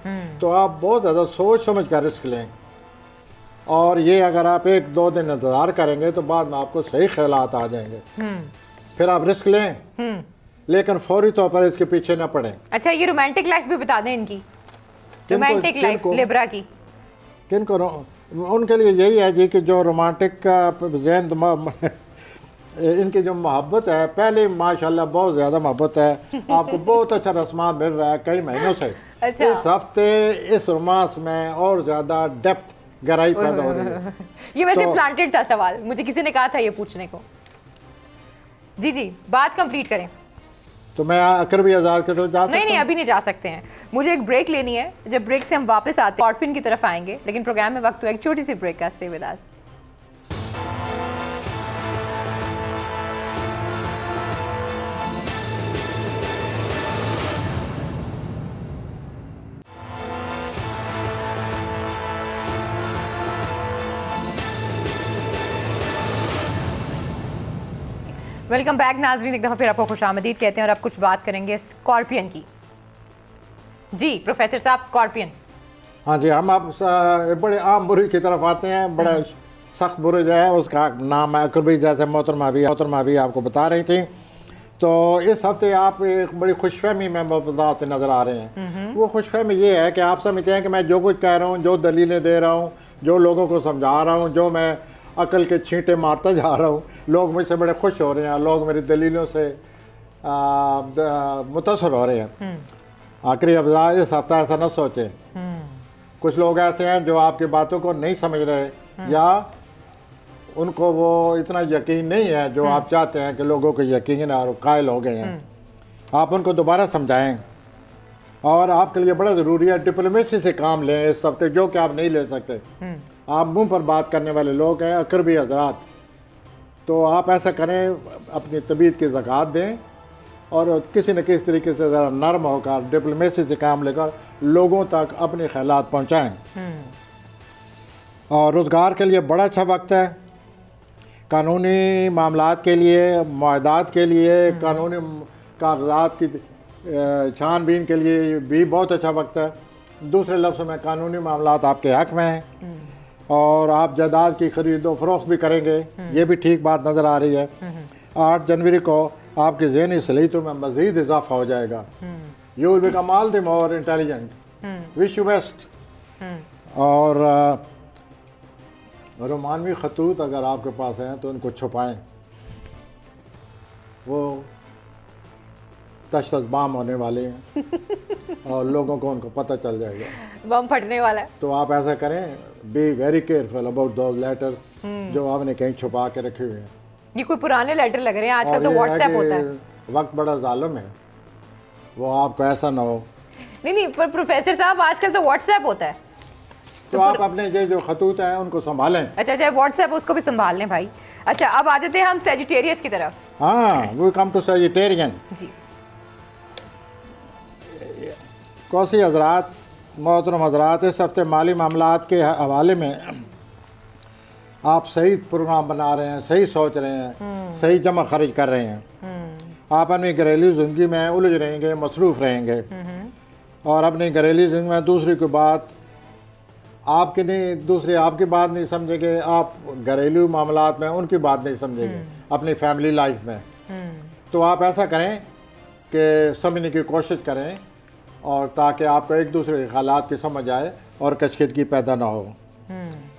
तो आप बहुत ज़्यादा सोच समझ कर रिस्क लें। और ये अगर आप 1-2 दिन इंतज़ार करेंगे तो बाद में आपको सही ख्यालात आ जाएंगे। फिर आप रिस्क लें, लेकिन फौरी तौर पर इसके पीछे ना पड़ें। अच्छा, ये रोमांटिक लाइफ भी बता दें इनकी, रोमांटिक लाइफ लिब्रा की। किन को? उनके लिए यही है जी कि जो रोमांटिक का जहन इनकी जो मोहब्बत है, पहले माशाल्लाह बहुत ज़्यादा मोहब्बत है। आपको बहुत अच्छा रस्मा मिल रहा है कई महीनों से। अच्छा। इस हफ्ते इस रोमांस में और ज़्यादा डेप्थ, गहराई पैदा हो रही है। ये वैसे प्लांटेड था सवाल, मुझे किसी ने कहा था ये पूछने को। जी जी, बात कंप्लीट करें। तो मैं अकर भी आज़ाद के तरफ जा सकता नहीं, अभी नहीं जा सकते हैं, मुझे एक ब्रेक लेनी है। जब ब्रेक से हम वापस आते हैं स्कॉर्पियन की तरफ आएंगे, लेकिन प्रोग्राम में वक्त हुआ एक छोटी सी ब्रेक का। Stay with us. Welcome back नाजरीन, एक दफ़ा फिर आपको खुशामदीद कहते हैं और अब कुछ बात करेंगे स्कॉर्पियन की। जी प्रोफेसर साहब, स्कॉर्पियन। हाँ जी, हम आप बड़े आम बुरुज की तरफ आते हैं। बड़ा सख्त बुरुज है, उसका नाम है अकरबी, जैसे मोहतरमा भी आपको बता रही थी। तो इस हफ्ते आप एक बड़ी खुशफहमी में मुबतला होते नज़र आ रहे हैं। वो खुशफहमी ये है कि आप समझते हैं कि मैं जो कुछ कह रहा हूँ, जो दलीलें दे रहा हूँ, जो लोगों को समझा रहा हूँ, जो मैं अकल के छींटे मारता जा रहा हूँ, लोग मुझसे बड़े खुश हो रहे हैं, लोग मेरी दलीलों से मुतासर हो रहे हैं। आखिरी अफजा इस हफ्ता ऐसा न सोचें। कुछ लोग ऐसे हैं जो आपकी बातों को नहीं समझ रहे या उनको वो इतना यकीन नहीं है जो आप चाहते हैं कि लोगों को यकीन और कायल हो गए हैं। आप उनको दोबारा समझाएं। और आपके लिए बड़ा ज़रूरी है डिप्लोमेसी से काम लें इस हफ्ते, जो कि आप नहीं ले सकते। आप मुंह पर बात करने वाले लोग हैं, अकरबी हजरात। तो आप ऐसा करें, अपनी तबीयत की ज़कात दें और किसी न किसी तरीके से ज़रा नरम होकर डिप्लोमेसी से काम लेकर लोगों तक अपने ख्यालात पहुँचाएँ। और रोज़गार के लिए बड़ा अच्छा वक्त है। कानूनी मामलात के लिए, मुआहदात के लिए, कानूनी कागजात की छानबीन के लिए भी बहुत अच्छा वक्त है। दूसरे लफ्ज़ में कानूनी मामलात आपके हक़ में हैं और आप जायदाद की खरीदो फरोख्त भी करेंगे, ये भी ठीक बात नज़र आ रही है। 8 जनवरी को आपकी ज़हनी सलीतों में मज़ीद इजाफा हो जाएगा। You will become all the more intelligent. Wish you best. और रोमानवी खतूत अगर आपके पास हैं तो उनको छुपाएं, वो तश बाम होने वाले हैं और लोगों को उनको पता चल जाएगा, बम फटने वाला है। तो आप ऐसा करें, be very careful about those letters जो आपने कहीं छुपा के रखे हुए हैं। ये कोई पुराने लेटर लग रहे हैं, आजकल तो व्हाट्सएप होता है। वक्त बड़ा जालिम है, वो आपको ऐसा ना हो। नहीं, पर प्रोफेसर साहब आजकल तो व्हाट्सएप होता है, तो आप अपने ये जो खतूत हैं उनको संभालें। अच्छा, व्हाट्सएप उसको भी संभाल लें भाई। अच्छा, अब आ जाते हैं हम सेजिटेरियस की तरफ। हाँ, वी कम टू सेजिटेरियन जी। कौसी हजरात, मोहतरम हजरात, इस हफ्ते माली मामलात के हवाले में आप सही प्रोग्राम बना रहे हैं, सही सोच रहे हैं, सही जमा खर्च कर रहे हैं। आप अपनी घरेलू ज़िंदगी में उलझ रहेंगे, मसरूफ़ रहेंगे और अपनी घरेलू ज़िंदगी में दूसरी की बात आपकी नहीं, दूसरे आपकी बात नहीं समझेंगे, आप घरेलू मामलात में उनकी बात नहीं समझेंगे अपनी फैमिली लाइफ में। तो आप ऐसा करें कि समझने की कोशिश करें और ताकि आपको एक दूसरे के हालात की समझ आए और कशकीदगी पैदा ना हो।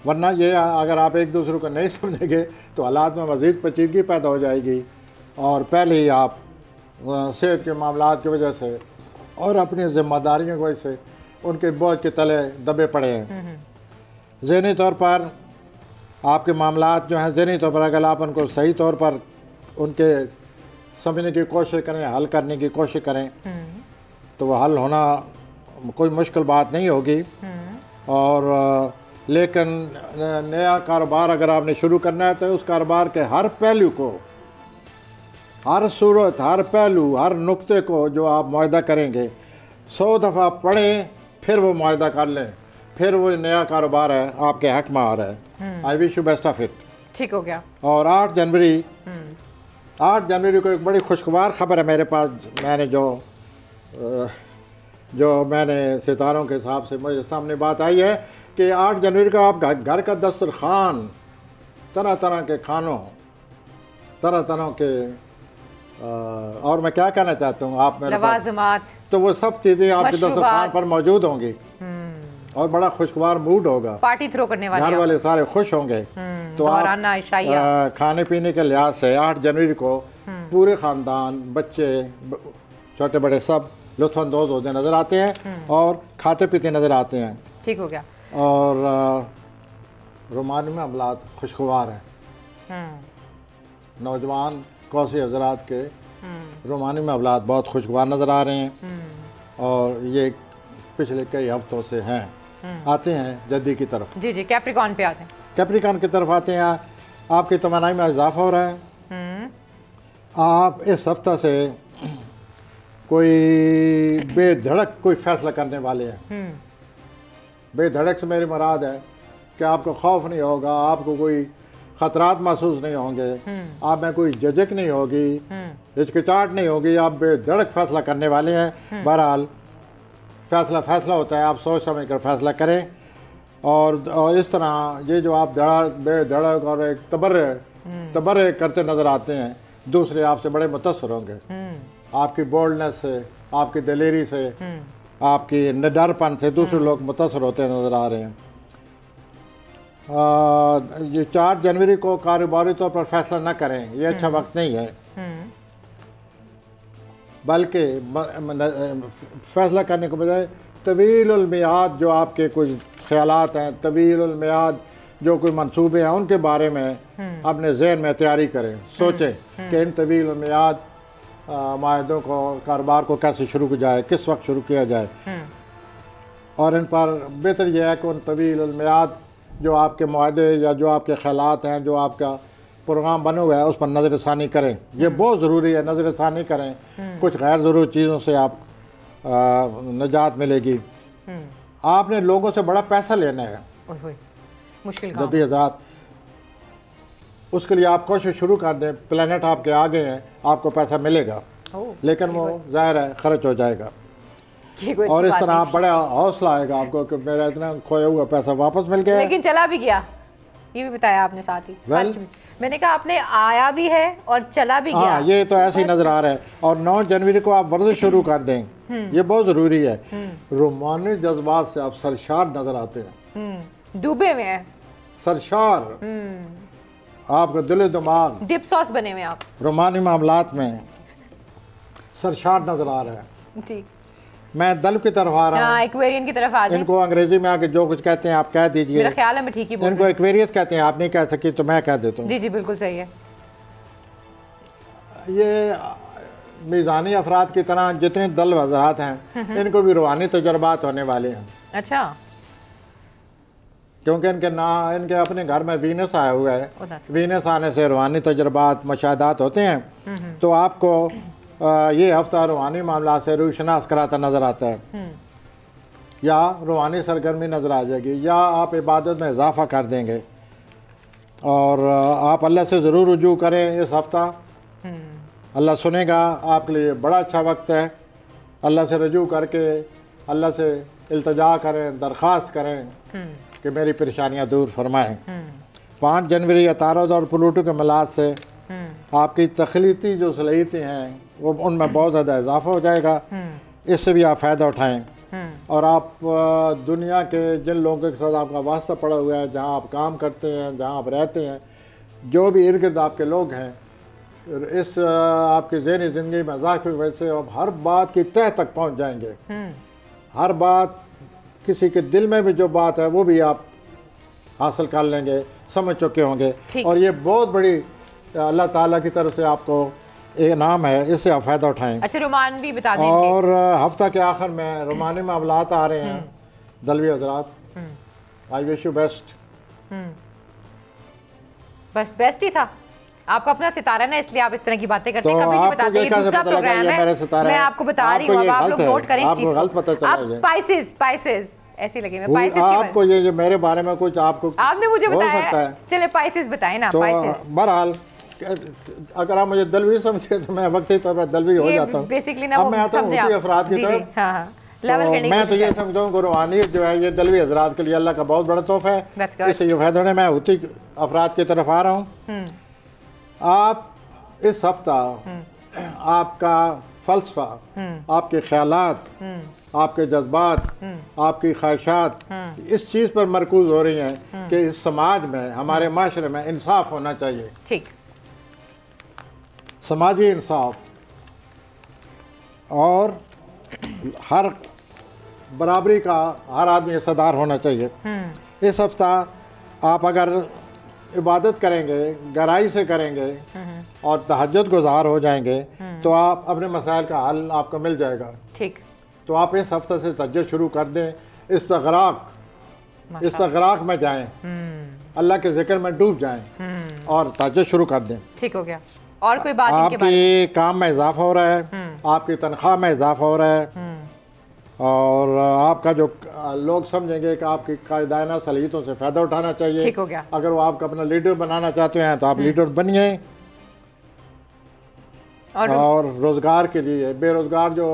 वरना ये अगर आप एक दूसरे को नहीं समझेंगे तो हालात में मज़ीद पेचीदगी पैदा हो जाएगी और पहले ही आप सेहत के मामलात की वजह से और अपनी ज़िम्मेदारियों की वजह से उनके बोझ के तले दबे पड़े हैं। ज़हनी तौर पर आपके मामलात जो हैं, ज़हनी तौर पर अगर आप उनको सही तौर पर उनके समझने की कोशिश करें, हल करने की कोशिश करें तो वह हल होना कोई मुश्किल बात नहीं होगी। और लेकिन नया कारोबार अगर आपने शुरू करना है तो उस कारोबार के हर पहलू को, हर सूरत, हर पहलू, हर नुक्ते को जो आप मुआहदा करेंगे 100 दफ़ा पढ़ें, फिर वो मुआहदा कर लें, फिर वो नया कारोबार है आपके हक में आ रहा है। आई wish you best of it. ठीक हो गया। और 8 जनवरी को एक बड़ी खुशगवार खबर है मेरे पास। मैंने जो मैंने सितारों के हिसाब से मुझे सामने बात आई है कि 8 जनवरी को आप घर का दस्तरखान, तरह तरह के खानों, तरह तरह के और मैं क्या कहना चाहता हूँ, आप मेरे लवाज़िमात, तो वो सब चीज़ें आपके दस्तरखान पर मौजूद होंगी और बड़ा खुशगवार मूड होगा, पार्टी थ्रो करने वाले, घर वाले सारे खुश होंगे। तो आप खाने पीने के लिहाज से 8 जनवरी को पूरे ख़ानदान, बच्चे, छोटे बड़े सब लुत्फ़अंदोज़ होते नज़र आते हैं और खाते पीते नज़र आते हैं। ठीक हो गया। और रोमानी मामलात खुशगवार हैं। नौजवान कौसी हजरात के रोमानी मामलात बहुत खुशगवार नज़र आ रहे हैं और ये पिछले कई हफ्तों से हैं। आते हैं जद्दी की तरफ। जी, कैप्रिकॉन पे आते हैं। कैप्रिकॉन की तरफ आते हैं। आपकी तमन्नाई में इजाफा हो रहा है। आप इस हफ्ता से कोई बेधड़क कोई फैसला करने वाले हैं। बेधड़क से मेरी मुराद है कि आपको खौफ नहीं होगा, आपको कोई ख़तरात महसूस नहीं होंगे, आप में कोई झिझक नहीं होगी, हिचकिचाहट नहीं होगी, आप बेधड़क फैसला करने वाले हैं। बहरहाल फैसला होता है, आप सोच समझ कर फैसला करें और इस तरह ये जो आप बेधड़क और एक तबर्रे करते नज़र आते हैं, दूसरे आपसे बड़े मुतअस्सिर होंगे। आपकी बोल्डनेस से, आपकी दिलेरी से, आपकी निडरपन से दूसरे लोग मुतअस्सिर होते नज़र आ रहे हैं। ये 4 जनवरी को कारोबारी तौर पर फैसला न करें, ये अच्छा वक्त नहीं है। बल्कि फैसला करने के बजाय तवील मियाद जो आपके कुछ ख्यालात हैं, तवील मियाद जो कोई मंसूबे हैं, उनके बारे में अपने जहन में तैयारी करें, सोचें कि इन तवील मियाद माहदों को, कारोबार को कैसे शुरू किया जाए, किस वक्त शुरू किया जाए। और इन पर बेहतर यह है कि उन तवील मियाद जो आपके मुआहदे या जो आपके ख्यालात हैं, जो आपका प्रोग्राम बने हुआ है, उस पर नज़रसानी करें। ये बहुत ज़रूरी है, नज़रसानी करें। कुछ गैर ज़रूरी चीज़ों से आप निजात मिलेगी। आपने लोगों से बड़ा पैसा लेना है, मुश्किल जद्दी हज़रात, उसके लिए आप कोशिश शुरू कर दें। प्लेनेट आपके आ गए हैं, आपको पैसा मिलेगा, लेकिन वो ज़ाहिर है खर्च हो जाएगा। और इस तरह आप बड़ा हौसला आएगा आपको कि मेरा इतना खोया हुआ पैसा वापस मिल गया, लेकिन चला भी गया, ये भी बताया आपने साथ ही। मैंने कहा आपने आया भी है और चला भी गया। ये तो ऐसे ही नजर आ रहा है। और 9 जनवरी को आप वर्जिश शुरू कर दें, ये बहुत ज़रूरी है। रोमानी जज्बात से आप सरशार नजर आते हैं, डूबे हुए हैं, सरशार, आपका दिल दिमाग डिप सॉस बने हुए आप, रोमानी मामलात में सरशार नजर आ रहा है। जी, मैं दल की तरफ आ रहा हूँ, एक्वेरियन की तरफ आ जाए। इनको अंग्रेजी में आके जो कुछ कहते हैं आप कह दीजिए। मेरा ख्याल है मैं ठीक ही बोल रही हूँ। इनको एक्वेरियस कहते हैं, आप नहीं कह सकी तो मैं कह देता हूँ। जी जी बिल्कुल सही है। ये मीज़ानी अफराद की तरह जितने दल वज़रात हैं इनको भी रूहानी तजर्बात होने वाले हैं। अच्छा, क्योंकि इनके अपने घर में वीनस आया हुआ है। वीनस आने से रूहानी तजर्बात मुशाहदात होते हैं। तो आपको ये हफ्ता रूहानी मामला से रूशनास कराता नज़र आता है, या रूहानी सरगर्मी नज़र आ जाएगी, या आप इबादत में इजाफ़ा कर देंगे। और आप अल्लाह से ज़रूर रुजू करें इस हफ्ता, अल्लाह सुनेगा। आपके लिए बड़ा अच्छा वक्त है। अल्लाह से रुजू करके अल्लाह से इल्तिजा करें, दरख्वास्त करें कि मेरी परेशानियां दूर फरमाएं। 5 जनवरी अतारद और प्लूटो के मिलाद से आपकी तख्लीती जो सलाहियतें हैं वो उनमें बहुत ज़्यादा इजाफा हो जाएगा। इससे भी आप फ़ायदा उठाएँ। और आप दुनिया के जिन लोगों के साथ आपका वास्ता पड़ा हुआ है, जहाँ आप काम करते हैं, जहाँ आप रहते हैं, जो भी इर्द गिर्द आपके लोग हैं, इस आपकी ज़हनी ज़िंदगी में इजाफे की वजह से आप हर बात की तह तक पहुँच जाएंगे। हर बात, किसी के दिल में भी जो बात है वो भी आप हासिल कर लेंगे, समझ चुके होंगे। और ये बहुत बड़ी अल्लाह ताला की तरफ से आपको इनाम है, इससे आप फ़ायदा उठाएं। अच्छा, रोमान भी बता देंगे। और हफ्ता के आखिर में रोमानी मामलात आ रहे हैं दलवी हजरात। आई विश यू बेस्ट। बस बेस्ट ही था। आपका अपना सितारा ना, इसलिए आप इस तरह की बातें करते हैं। कभी नहीं बताते। ये दूसरा प्रोग्राम है, मैं आपको बता रही हूँ, अब आप लोग नोट करें इस चीज को। स्पाइसेस ऐसी लगी मैं पाइसेस आपको ये जो मेरे बारे में कुछ आपने मुझे बताया। चले पाइसेस बताएं ना। पाइसेस बहरहाल अगर आप मुझे दलवी समझे तो मैं वक्त ही तौर पर दलवी हो जाता हूँ। बेसिकली ना, अब मैं आता हूँ अफराद की तरफ। मैं तो ये समझता हूँ कि रूहानियत जो है ये दलवी हजरात के लिए अल्लाह का बहुत बड़ा तोहफा है। इससे ये फायदा होने मैं होती अफराद की तरफ आ रहा हूँ। आप इस हफ्ता आपका फ़लसफ़ा, आपके ख़यालात, आपके जज्बात, आपकी ख्वाहिशात इस चीज़ पर मरकूज़ हो रही हैं कि इस समाज में, हमारे माशरे में इंसाफ होना चाहिए। ठीक, समाजी इंसाफ, और हर बराबरी का हर आदमी हिस्सेदार होना चाहिए। इस हफ्ता आप अगर इबादत करेंगे, गहराई से करेंगे और तहज्जुद गुज़ार हो जाएंगे तो आप अपने मसाइल का हल आपको मिल जाएगा। ठीक, तो आप इस हफ्ते से तहज्जुद शुरू कर दें, इस्तग़राक़ में जाएं, अल्लाह के जिक्र में डूब जाएं और तहज्जुद शुरू कर दें। ठीक हो गया। और कोई बात आपके काम में इजाफा हो रहा है, आपकी तनख्वाह में इजाफा हो रहा है, और आपका जो लोग समझेंगे कि आपकी कायदाना सलीतों से फ़ायदा उठाना चाहिए। ठीक हो गया। अगर वो आपका अपना लीडर बनाना चाहते हैं तो आप लीडर बनिए। और रोज़गार के लिए बेरोज़गार जो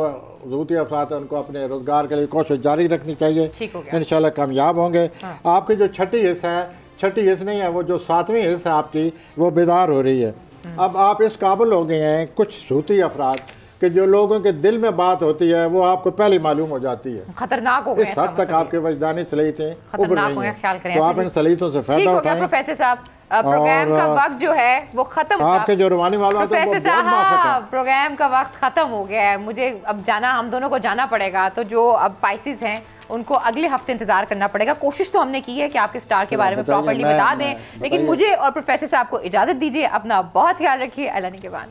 ज़रूरी अफराद हैं उनको अपने रोज़गार के लिए कोशिश जारी रखनी चाहिए। इंशाल्लाह कामयाब होंगे। आपकी जो छठी हिस्सा है, छठी हिस्सा नहीं है, वो जो 7वीं हिस्सा है आपकी, वो बेदार हो रही है। अब आप इस काबिल हो गए हैं कुछ सूती अफराद कि जो लोगों के दिल में बात होती है वो आपको पहले मालूम हो जाती है। खतरनाक हो गए इस हद तक आपके वजदानी सलीतें उभर रही हैं। ख्याल करें, तो आप इन सलीतों से फायदा उठाएं। प्रोफेसर साहब, प्रोग्राम का वक्त जो है वो खत्म। आपके जो रूहानी मामलात हैं वो बहुत माफ़क है। प्रोग्राम का वक्त खत्म हो गया है, मुझे अब जाना, हम दोनों को जाना पड़ेगा। तो जो अब पाइसेस हैं उनको अगले हफ्ते इंतजार करना पड़ेगा। कोशिश तो हमने की है कि आपके स्टार के बारे में प्रॉपर्ली बता दें, लेकिन मुझे और प्रोफेसर साहब को इजाजत दीजिए। अपना बहुत ख्याल रखिए। अल्लाह निगहबान।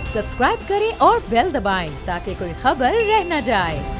सब्सक्राइब करें और बेल दबाएं ताकि कोई खबर रह न जाए।